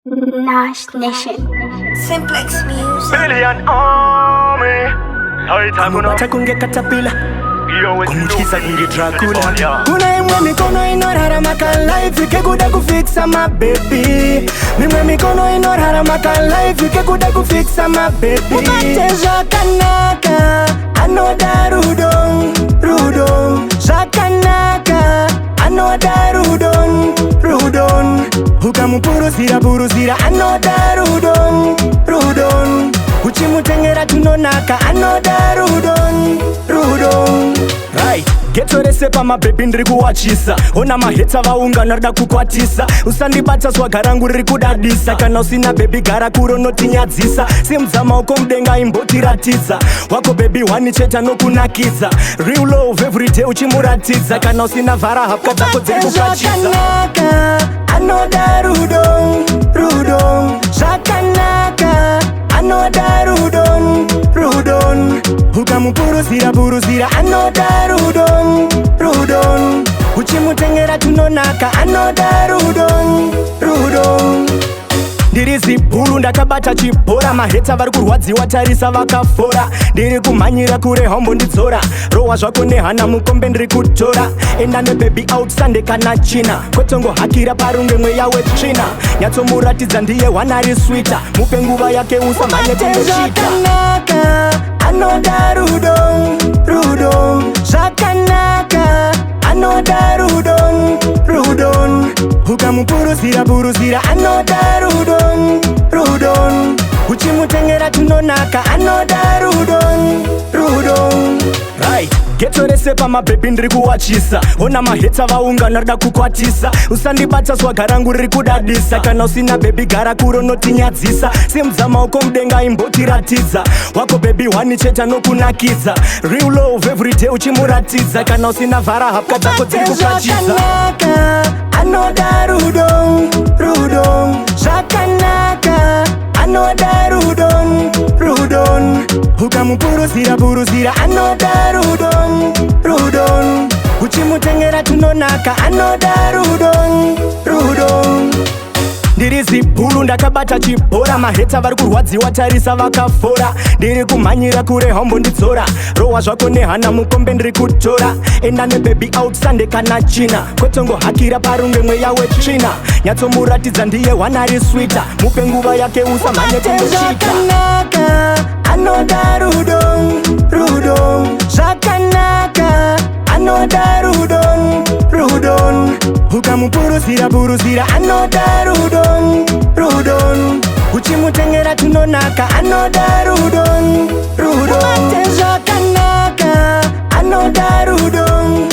Nash Nation. Simplex Music. Billion Army. Kumupata kunge katapila kumuchiza kunge Dracula. Kuna imwe mikono inoraramaka life ikekuda kufixa my baby. Mimwe mikono inoraramaka life ikekuda kufixa my baby. Mubate zvakanaka anoda rudon zvakanaka anoda rudon ukamupuruzira anoda rudon uchimutengera tunonaka anoda rudon right. Geto rese pamabhebhi ndiri kuwachisa, ona mahetsa vaungana rida kukwatisa. Usandibata swaga rangu riri kudadisa, kana usina bhebhi gara kure unotinyadzisa. Simudza maoko mudenga imbotiratidza, wako bhebhi wani chete anokunakidza. Real love everyday uchimuratidza, kana usina vhara hapwa dzako dziri kukachiza. Zvakanaka anoda rudon zvakanaka anoda rudon ukamupuruzira anoda rudon uchimutengera tunonaka anoda rudon ndiri zibhuru ndakabata chibhora, mahetsa vari kurwadziwa tarisa vakafora. Ndiri kumhanyira kure hombo ndidzora, rohwa zvako nehana mukombe ndiri kutora. Enda nebhebhi out Sunday kana china, kwetongohakira parunge mweya wetsvina. Nyatsomuratidza ndiye wanari swita, mupe nguva yake usamhanye tengochita. Zvakanaka anoda rudon zvakanaka anoda rudon ukamupuruzira anoda rudon uchimutengera tunonaka anoda rudon right. Geto rese pamabhebhi ndiri kuwachisa, ona mahetsa vaungana rida kukwatisa. Usandibata swaga rangu riri kudadisa, kana usina bhebhi gara kure unotinyadzisa. Simudza maoko mudenga imbotiratidza, wako bhebhi wani chete anokunakidza. Real love everyday uchimuratidza, kana usina vhara hapwa dzako dziri kukachiza. Zvakanaka anoda rudon zvakanaka anoda rudon ukamupuruzira anoda rudon uchimutengera tunonaka anoda rudon ndiri zibhuru ndakabata chibhora, mahetsa vari kurwadziwa tarisa vakafora. Ndiri kumhanyira kure hombo ndidzora, rohwa zvako nehana mukombe ndiri kutora. Enda nebhebhi out Sunday kana china, kwetongohakira parunge mweya wetsvina. Nyatsomuratidza ndiye wanari swita, mupe nguva yake usamhanye tengochita. Zvakanaka anoda rudon zvakanaka anoda rudon ukamupuruzira anoda rudon uchimutengera tunonaka anoda rudon Mubate zvakanaka anoda rudon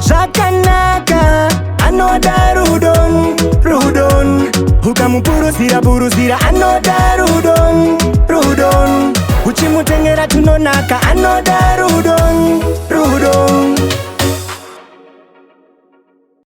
zvakanaka anoda rudon ukamupuruzira anoda rudon uchimutengera tunonaka anoda rudon